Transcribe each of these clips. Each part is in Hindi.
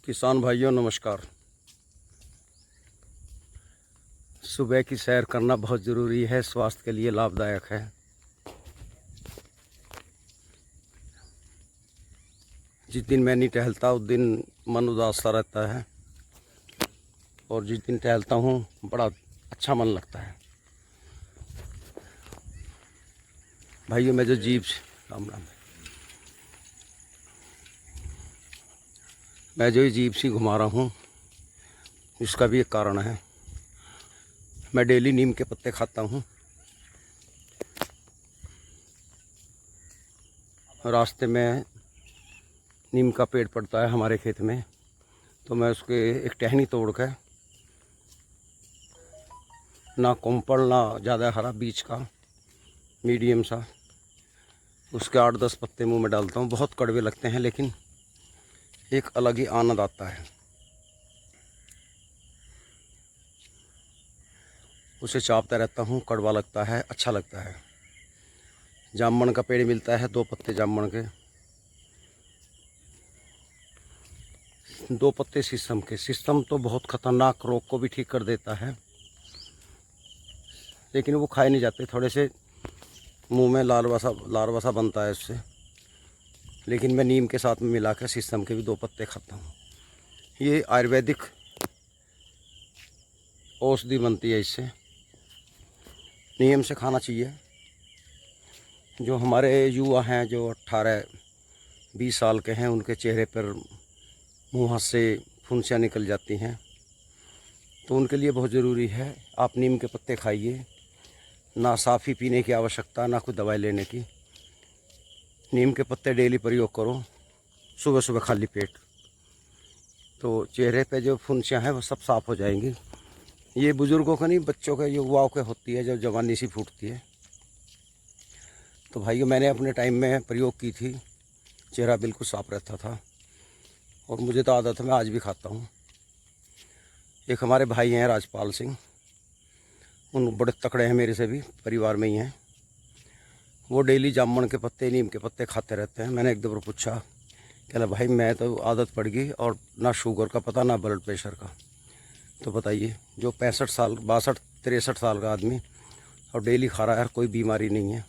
किसान भाइयों नमस्कार। सुबह की सैर करना बहुत ज़रूरी है, स्वास्थ्य के लिए लाभदायक है। जिस दिन मैं नहीं टहलता उस दिन मन उदास सा रहता है, और जिस दिन टहलता हूँ बड़ा अच्छा मन लगता है। भाइयों मैं जो राम राम, मैं जो ये जीप सी घुमा रहा हूँ इसका भी एक कारण है। मैं डेली नीम के पत्ते खाता हूँ। रास्ते में नीम का पेड़ पड़ता है हमारे खेत में, तो मैं उसके एक टहनी तोड़ कर, ना कोंपल ना ज़्यादा हरा, बीच का मीडियम सा, उसके 8-10 पत्ते मुंह में डालता हूँ। बहुत कड़वे लगते हैं लेकिन एक अलग ही आनंद आता है। उसे चापता रहता हूँ, कड़वा लगता है, अच्छा लगता है। जामुन का पेड़ मिलता है, 2 पत्ते जामुन के, 2 पत्ते शीशम के। शीशम तो बहुत ख़तरनाक रोग को भी ठीक कर देता है, लेकिन वो खाए नहीं जाते। थोड़े से मुंह में लारवा सा बनता है उससे, लेकिन मैं नीम के साथ में मिलाकर शीशम के भी 2 पत्ते खाता हूँ। ये आयुर्वेदिक औषधि बनती है, इससे नियम से खाना चाहिए। जो हमारे युवा हैं, जो 18-20 साल के हैं, उनके चेहरे पर मुँह से फुंसियाँ निकल जाती हैं, तो उनके लिए बहुत ज़रूरी है आप नीम के पत्ते खाइए। ना साफ़ी पीने की आवश्यकता, ना कोई दवाई लेने की। नीम के पत्ते डेली प्रयोग करो, सुबह सुबह खाली पेट, तो चेहरे पे जो फुंसियाँ हैं वो सब साफ़ हो जाएंगी। ये बुज़ुर्गों का नहीं, बच्चों के, युवाओं के होती है जब जवानी सी फूटती है। तो भाइयों मैंने अपने टाइम में प्रयोग की थी, चेहरा बिल्कुल साफ़ रहता था, और मुझे तो आदत है, मैं आज भी खाता हूँ। एक हमारे भाई हैं राजपाल सिंह, उन बड़े तकड़े हैं, मेरे से भी परिवार में ही हैं। वो डेली जामुन के पत्ते, नीम के पत्ते खाते रहते हैं। मैंने एक दो बार पूछा, कहला भाई मैं तो आदत पड़ गई, और ना शुगर का पता ना ब्लड प्रेशर का। तो बताइए, जो 65 साल 62-63 साल का आदमी और डेली खा रहा है, कोई बीमारी नहीं है,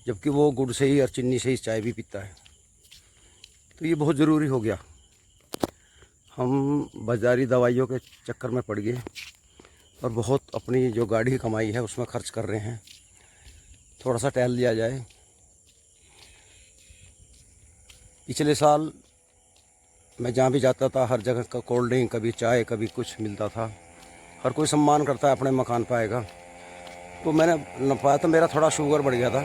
जबकि वो गुड़ से ही और चीनी से ही चाय भी पीता है। तो ये बहुत ज़रूरी हो गया। हम बाज़ारी दवाइयों के चक्कर में पड़ गए और बहुत अपनी जो गाढ़ी की कमाई है उसमें खर्च कर रहे हैं। थोड़ा सा टहल लिया जाए। पिछले साल मैं जहाँ भी जाता था हर जगह का कोल्ड ड्रिंक, कभी चाय, कभी कुछ मिलता था। हर कोई सम्मान करता है अपने मकान पर आएगा। तो मैंने न पाया, तो मेरा थोड़ा शुगर बढ़ गया था,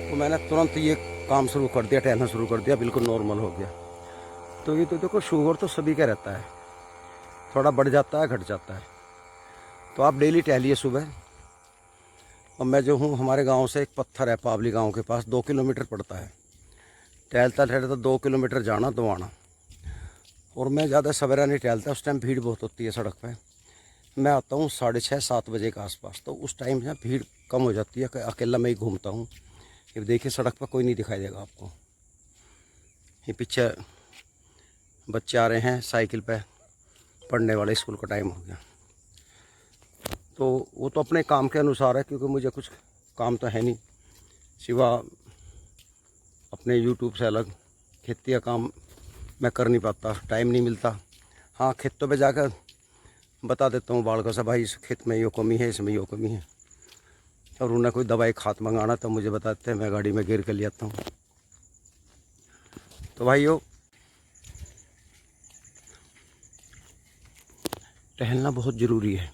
तो मैंने तुरंत ये काम शुरू कर दिया, टहलना शुरू कर दिया, बिल्कुल नॉर्मल हो गया। तो ये तो देखो, शुगर तो सभी का रहता है, थोड़ा बढ़ जाता है, घट जाता है। तो आप डेली टहलिए सुबह। और मैं जो हूँ, हमारे गांव से एक पत्थर है पावली गांव के पास, 2 किलोमीटर पड़ता है। टहलता टहलता 2 किलोमीटर जाना 2 आना। और मैं ज़्यादा सवेरा नहीं टहलता, उस टाइम भीड़ बहुत होती है सड़क पे। मैं आता हूँ 6:30-7 बजे के आसपास, तो उस टाइम से भीड़ कम हो जाती है। अकेला मैं ही घूमता हूँ। ये देखिए, सड़क पर कोई नहीं दिखाई देगा आपको। ये पीछे बच्चे आ रहे हैं साइकिल पे, पढ़ने वाले, स्कूल का टाइम हो गया। तो वो तो अपने काम के अनुसार है, क्योंकि मुझे कुछ काम तो है नहीं सिवा अपने यूट्यूब से अलग। खेती का काम मैं कर नहीं पाता, टाइम नहीं मिलता। हाँ, खेतों पे जाकर बता देता हूँ बालकों से, भाई इस खेत में यो कमी है, इसमें यो कमी है। और उन्हें कोई दवाई खाद मंगाना तो मुझे बताते हैं, मैं गाड़ी में गिर कर ले आता हूँ। तो भाइयों, टहलना बहुत ज़रूरी है।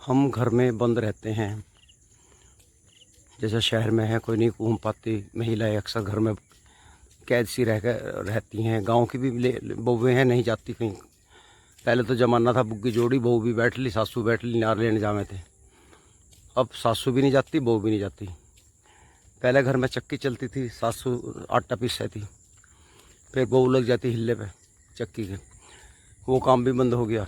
हम घर में बंद रहते हैं, जैसे शहर में है, कोई नहीं घूम पाती, महिलाएं अक्सर घर में कैद सी रहती हैं। गांव की भी बहुएँ हैं, नहीं जाती कहीं। पहले तो ज़माना था बुग्गी जोड़ी, बहू भी बैठ ली, सासू बैठ ली, नार लेने जावे थे। अब सासू भी नहीं जाती, बहू भी नहीं जाती। पहले घर में चक्की चलती थी, सासू आटा पीस थी, फिर बहू लग जाती हिल्ले पे चक्की के, वो काम भी बंद हो गया।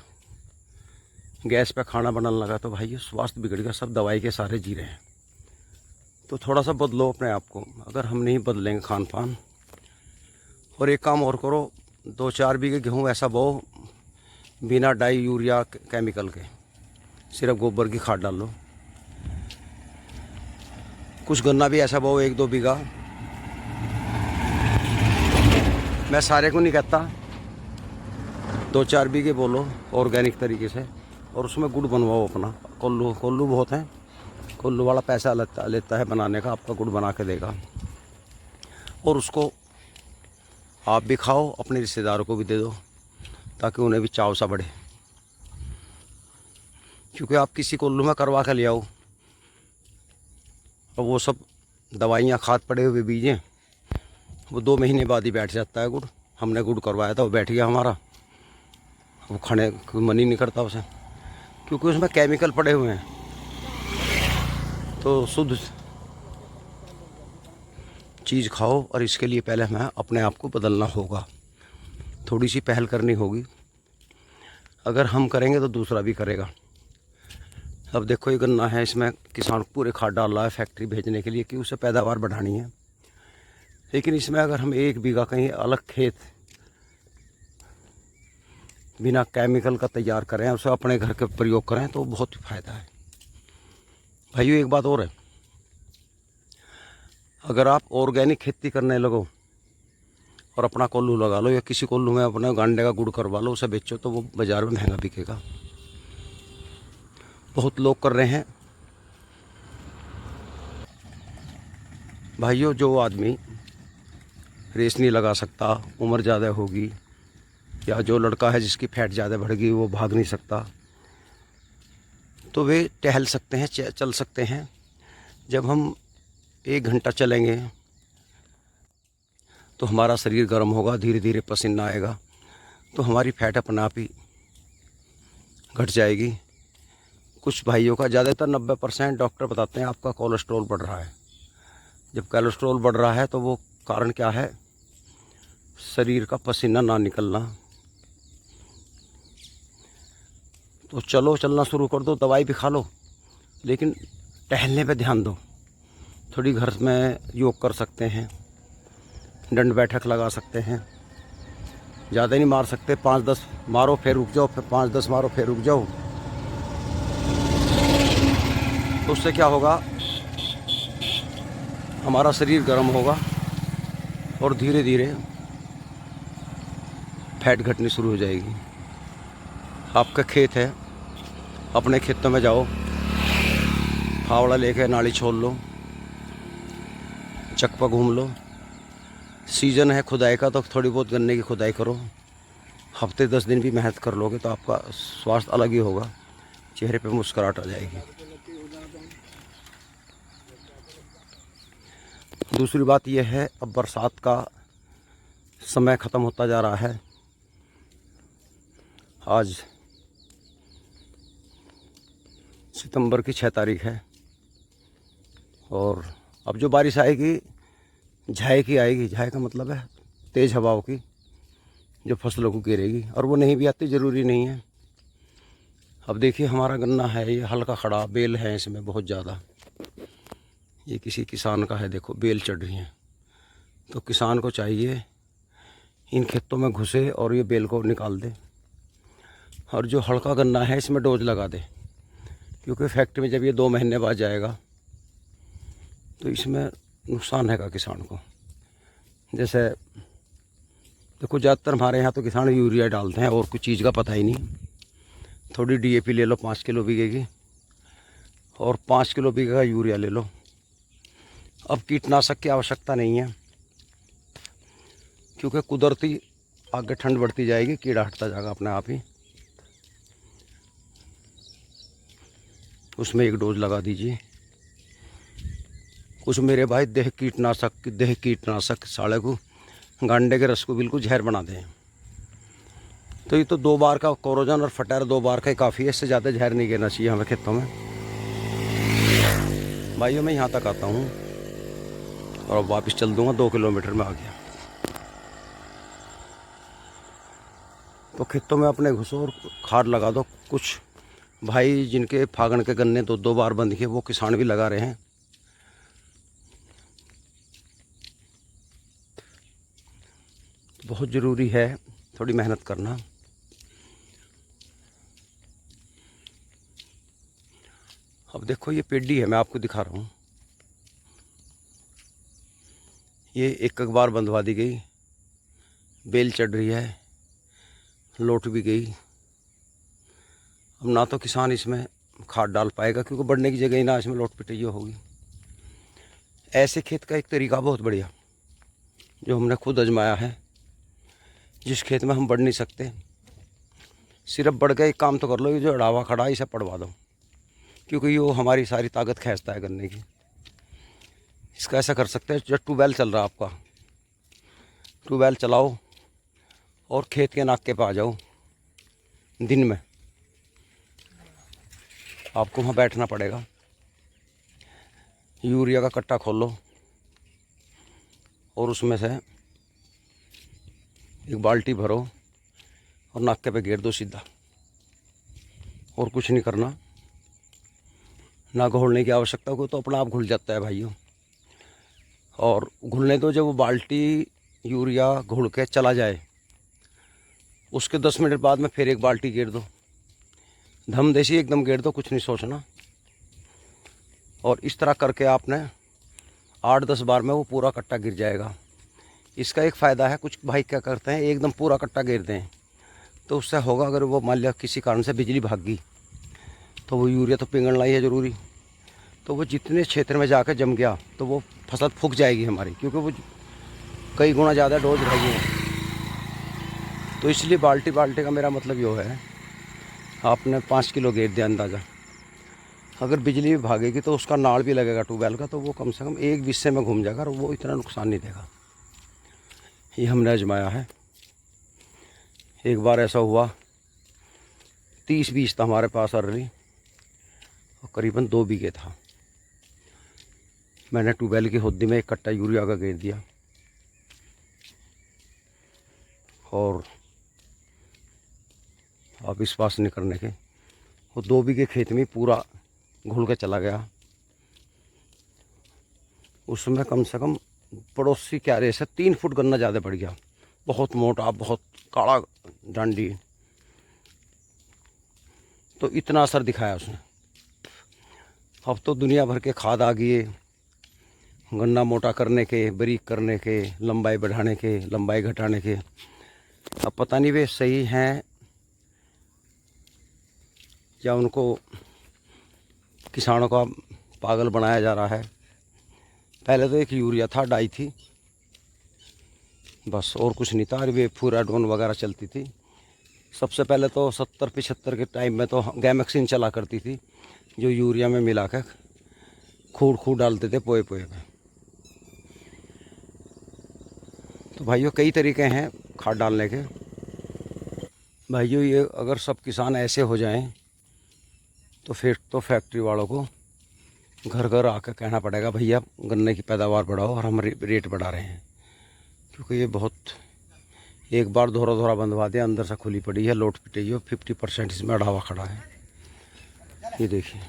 गैस पे खाना बनाने लगा, तो भाई स्वास्थ्य बिगड़ गया, सब दवाई के सारे जी रहे हैं। तो थोड़ा सा बदलो अपने आप को। अगर हम नहीं बदलेंगे खान पान और एक काम और करो, 2-4 बीघे गेहूँ ऐसा बो बिना डाई यूरिया केमिकल के, सिर्फ गोबर की खाद डाल लो। कुछ गन्ना भी ऐसा बो 1-2 बीघा, मैं सारे को नहीं कहता, 2-4 बीघे बोलो ऑर्गेनिक तरीके से, और उसमें गुड़ बनवाओ अपना। कोल्लू बहुत हैं, कोल्लू वाला पैसा लेता है बनाने का, आपका गुड़ बना के देगा, और उसको आप भी खाओ, अपने रिश्तेदारों को भी दे दो, ताकि उन्हें भी चाव सा बढ़े। क्योंकि आप किसी कोल्लू में करवा के ले आओ और वो सब दवाइयाँ खाद पड़े हुए बीज हैं, वो 2 महीने बाद ही बैठ जाता है गुड़। हमने गुड़ करवाया था, वो बैठ गया हमारा, वो खाने को मन ही नहीं करता उसे, क्योंकि उसमें केमिकल पड़े हुए हैं। तो शुद्ध चीज़ खाओ, और इसके लिए पहले हमें अपने आप को बदलना होगा, थोड़ी सी पहल करनी होगी। अगर हम करेंगे तो दूसरा भी करेगा। अब देखो ये गन्ना है, इसमें किसान पूरे खाद डाल रहा है फैक्ट्री भेजने के लिए कि उसे पैदावार बढ़ानी है। लेकिन इसमें अगर हम 1 बीघा कहीं अलग खेत बिना केमिकल का तैयार करें, उसे अपने घर के प्रयोग करें, तो बहुत फ़ायदा है। भाइयों एक बात और है, अगर आप ऑर्गेनिक खेती करने लगो और अपना कोल्लू लगा लो, या किसी कोल्लू में अपने गांडे का गुड़ करवा लो, उसे बेचो, तो वो बाज़ार में महंगा बिकेगा। बहुत लोग कर रहे हैं। भाइयों जो आदमी रेस नहीं लगा सकता, उम्र ज़्यादा होगी, या जो लड़का है जिसकी फैट ज़्यादा बढ़ गई, वो भाग नहीं सकता, तो वे टहल सकते हैं, चल सकते हैं। जब हम 1 घंटा चलेंगे तो हमारा शरीर गर्म होगा, धीरे धीरे पसीना आएगा, तो हमारी फैट अपने आप ही घट जाएगी। कुछ भाइयों का, ज़्यादातर 90% डॉक्टर बताते हैं आपका कोलेस्ट्रॉल बढ़ रहा है। जब कोलेस्ट्रॉल बढ़ रहा है तो वो कारण क्या है? शरीर का पसीना ना निकलना। तो चलो, चलना शुरू कर दो, दवाई भी खा लो, लेकिन टहलने पे ध्यान दो। थोड़ी घर में योग कर सकते हैं, दंड बैठक लगा सकते हैं, ज़्यादा नहीं मार सकते, 5-10 मारो फिर रुक जाओ, फिर 5-10 मारो फिर रुक जाओ। तो उससे क्या होगा, हमारा शरीर गर्म होगा और धीरे धीरे फैट घटनी शुरू हो जाएगी। आपका खेत है, अपने खेतों में जाओ, फावड़ा लेके नाली छोड़ लो, चकपा घूम लो। सीज़न है खुदाई का, तो थोड़ी बहुत गन्ने की खुदाई करो। हफ्ते 10 दिन भी मेहनत कर लोगे तो आपका स्वास्थ्य अलग ही होगा, चेहरे पे मुस्कुराहट आ जाएगी। दूसरी बात यह है, अब बरसात का समय ख़त्म होता जा रहा है। आज सितंबर की 6 तारीख है, और अब जो बारिश आएगी झाए की आएगी। झाए का मतलब है तेज़ हवाओं की, जो फसलों को गिरेगी, और वो नहीं भी आती, ज़रूरी नहीं है। अब देखिए हमारा गन्ना है, ये हल्का खड़ा, बेल है इसमें बहुत ज़्यादा। ये किसी किसान का है, देखो बेल चढ़ रही हैं। तो किसान को चाहिए इन खेतों में घुसे और ये बेल को निकाल दे, और जो हल्का गन्ना है इसमें डोज लगा दे, क्योंकि फैक्ट्री में जब ये 2 महीने बाद जाएगा तो इसमें नुकसान है किसान को। जैसे देखो ज़्यादातर हमारे यहाँ तो किसान यूरिया डालते हैं, और कुछ चीज़ का पता ही नहीं। थोड़ी DAP ले लो 5 किलो बीघे की, और 5 किलो बीघे का यूरिया ले लो। अब कीटनाशक की आवश्यकता नहीं है, क्योंकि कुदरती आगे ठंड बढ़ती जाएगी, कीड़ा हटता जाएगा अपने आप ही। उसमें 1 डोज लगा दीजिए। कुछ मेरे भाई देह कीटनाशक साले को, गांडे के रस को बिल्कुल जहर बना दें। तो ये तो 2 बार का कोरोजन और फटार 2 बार का ही काफ़ी है, इससे ज़्यादा जहर नहीं गिरना चाहिए हमें खेतों में। भाइयों मैं यहाँ तक आता हूँ और अब वापस चल दूँगा, 2 किलोमीटर में आ गया। तो खेतों में अपने घुसो और खाद लगा दो। कुछ भाई जिनके फागण के गन्ने 2-2 बार बंद किए, वो किसान भी लगा रहे हैं। बहुत ज़रूरी है थोड़ी मेहनत करना। अब देखो ये पेडी है, मैं आपको दिखा रहा हूँ। ये एक बार बंधवा दी गई, बेल चढ़ रही है, लोट भी गई। अब ना तो किसान इसमें खाद डाल पाएगा क्योंकि बढ़ने की जगह ही ना इसमें लोट पिटैया होगी। ऐसे खेत का एक तरीका बहुत बढ़िया जो हमने खुद आजमाया है। जिस खेत में हम बढ़ नहीं सकते, सिर्फ बढ़ गए एक काम तो कर लो, ये जो अड़ावा खड़ा है इसे पड़वा दो, क्योंकि वो हमारी सारी ताकत खींचता है गन्ने की। इसका ऐसा कर सकते हैं, जब ट्यूबवेल चल रहा है आपका, ट्यूबवेल चलाओ और खेत के नाके पे आ जाओ। दिन में आपको वहाँ बैठना पड़ेगा। यूरिया का कट्टा खोलो और उसमें से एक बाल्टी भरो और नाके पे घेर दो सीधा, और कुछ नहीं करना। ना घोलने की आवश्यकता को, तो अपना आप घुल जाता है भाइयों। और घुलने दो, जब वो बाल्टी यूरिया घुल के चला जाए उसके 10 मिनट बाद में फिर एक बाल्टी घेर दो। धम देसी एकदम घेर दो, कुछ नहीं सोचना। और इस तरह करके आपने 8-10 बार में वो पूरा कट्टा गिर जाएगा। इसका एक फ़ायदा है, कुछ भाई क्या करते हैं एकदम पूरा कट्टा घेर दें, तो उससे होगा अगर वो मान लिया किसी कारण से बिजली भाग गई तो वो यूरिया तो पिघलना ही है ज़रूरी, तो वो जितने क्षेत्र में जाकर जम गया तो वो फसल फूक जाएगी हमारी, क्योंकि वो कई गुना ज़्यादा डोज रहेगी। तो इसलिए बाल्टी बाल्टी का मेरा मतलब ये है, आपने 5 किलो घेर दिया अंदाज़ा। अगर बिजली भी भागेगी तो उसका नाड़ भी लगेगा ट्यूबवेल का, तो वो कम से कम एक हिस्से में घूम जाएगा और वो इतना नुकसान नहीं देगा। ये हमने आजमाया है। एक बार ऐसा हुआ, 30 बीज था हमारे पास अर्ली और करीबन 2 बीघे था। मैंने ट्यूबवेल की होद्दी में एक कट्टा यूरिया का घेर दिया और आप विश्वास नहीं करने के, वो 2 बीघे खेत में पूरा घुल के चला गया। उसमें कम से कम पड़ोसी क्यारे से 3 फुट गन्ना ज़्यादा बढ़ गया, बहुत मोटा, बहुत काला डांडी। तो इतना असर दिखाया उसने। अब तो दुनिया भर के खाद आ गई है, गन्ना मोटा करने के, बारीक करने के, लंबाई बढ़ाने के, लंबाई घटाने के। अब पता नहीं वे सही हैं या उनको किसानों का पागल बनाया जा रहा है। पहले तो एक यूरिया था, डाई थी बस, और कुछ नहीं था। वे फूराडोन वगैरह चलती थी। सबसे पहले तो 70-75 के टाइम में तो गैमेक्सिन चला करती थी, जो यूरिया में मिला कर खूड़ डालते थे पोए पोए में। तो भाइयों कई तरीके हैं खाद डालने के। भाइयों ये अगर सब किसान ऐसे हो जाएं तो फिर तो फैक्ट्री वालों को घर घर आकर कहना पड़ेगा, भैया गन्ने की पैदावार बढ़ाओ, और हम रेट बढ़ा रहे हैं। क्योंकि ये बहुत, एक बार दोहरा बंधवा दिया, अंदर से खुली पड़ी है, लोट पिटी है, 50% इसमें अढ़ावा खड़ा है। ये देखिए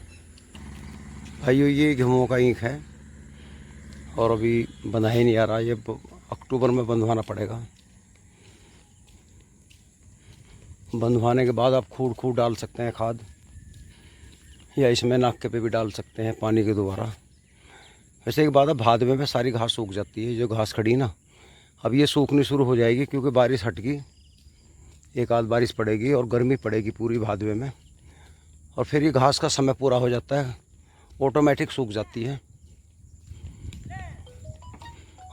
भाइयों, ये गेहूँ का ईंख है और अभी बंधा ही नहीं आ रहा। ये अक्टूबर में बंधवाना पड़ेगा। बंधवाने के बाद आप खूड़ डाल सकते हैं खाद, या इसमें नाके पे भी डाल सकते हैं पानी के द्वारा। वैसे एक बात है, भादमे में सारी घास सूख जाती है, जो घास खड़ी ना, अब ये सूखनी शुरू हो जाएगी क्योंकि बारिश हट गई, एक आध बारिश पड़ेगी और गर्मी पड़ेगी पूरी भादमे में, और फिर ये घास का समय पूरा हो जाता है, ऑटोमेटिक सूख जाती है।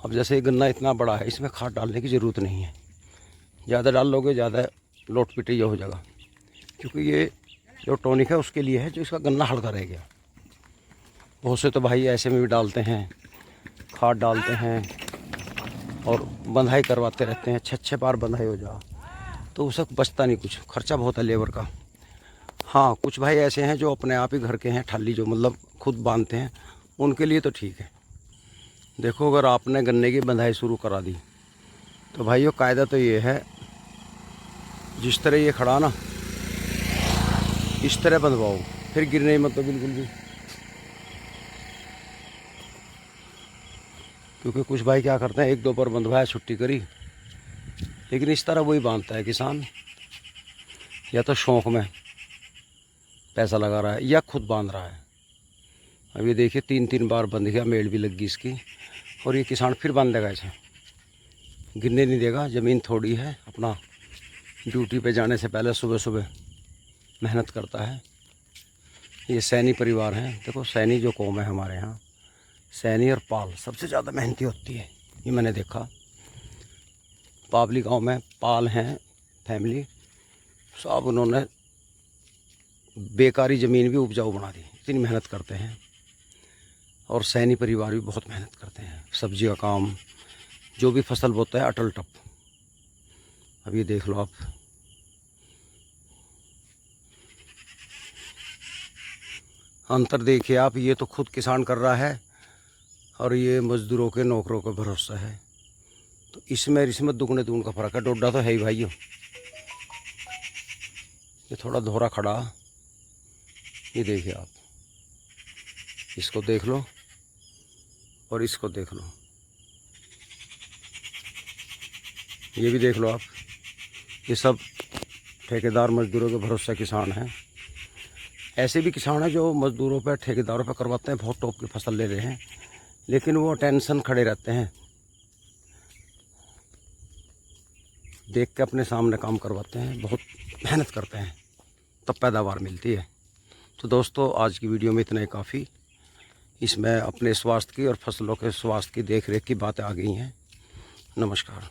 अब जैसे ये गन्ना इतना बड़ा है, इसमें खाद डालने की ज़रूरत नहीं है। ज़्यादा डाल लोगे ज़्यादा लोट पिटैया हो जाएगा, क्योंकि ये जो टॉनिक है उसके लिए है, जो इसका गन्ना हल्का रह गया। बहुत से तो भाई ऐसे में भी डालते हैं, खाद डालते हैं और बंधाई करवाते रहते हैं, 6 बार बंधाई हो जा, तो उससे बचता नहीं कुछ, खर्चा बहुत है लेबर का। हाँ, कुछ भाई ऐसे हैं जो अपने आप ही घर के हैं, ठाली जो मतलब खुद बांधते हैं, उनके लिए तो ठीक है। देखो अगर आपने गन्ने की बंधाई शुरू करा दी तो भाइयों कायदा तो ये है, जिस तरह ये खड़ा ना इस तरह बंधवाओ, फिर गिरने मत तो बिल्कुल भी। क्योंकि कुछ भाई क्या करते हैं, 1-2 बार बंधवाया, छुट्टी करी लेकिन इस तरह वही बांधता है किसान, या तो शौक में पैसा लगा रहा है या खुद बांध रहा है। अब ये देखिए 3 बार बंध गया, मेल भी लग गई इसकी, और ये किसान फिर बांध देगा इसे, गिरने नहीं देगा। ज़मीन थोड़ी है, अपना ड्यूटी पे जाने से पहले सुबह सुबह मेहनत करता है। ये सैनी परिवार हैं, देखो सैनी जो कौम है हमारे यहाँ, सैनी और पाल सबसे ज़्यादा मेहनती होती है, ये मैंने देखा। पावली गांव में पाल हैं फैमिली, सब उन्होंने बेकारी ज़मीन भी उपजाऊ बना दी, इतनी मेहनत करते हैं। और सैनी परिवार भी बहुत मेहनत करते हैं, सब्जी का काम, जो भी फसल बोता है अटल टप। अब ये देख लो आप, अंतर देखिए आप, ये तो खुद किसान कर रहा है और ये मज़दूरों के नौकरों का भरोसा है। तो इसमें इसमें दुगने दून का फ़र्क है। डोडा तो है ही भाइयों। ये थोड़ा दोहरा खड़ा, ये देखिए आप, इसको देख लो और इसको देख लो, ये भी देख लो आप। ये सब ठेकेदार मज़दूरों के भरोसे किसान हैं। ऐसे भी किसान हैं जो मज़दूरों पर ठेकेदारों पर करवाते हैं, बहुत टॉप की फसल ले रहे हैं, लेकिन वो टेंशन खड़े रहते हैं, देख के अपने सामने काम करवाते हैं, बहुत मेहनत करते हैं, तब पैदावार मिलती है। तो दोस्तों आज की वीडियो में इतना ही काफ़ी। इसमें अपने स्वास्थ्य की और फसलों के स्वास्थ्य की देख रेख की बातें आ गई हैं। नमस्कार।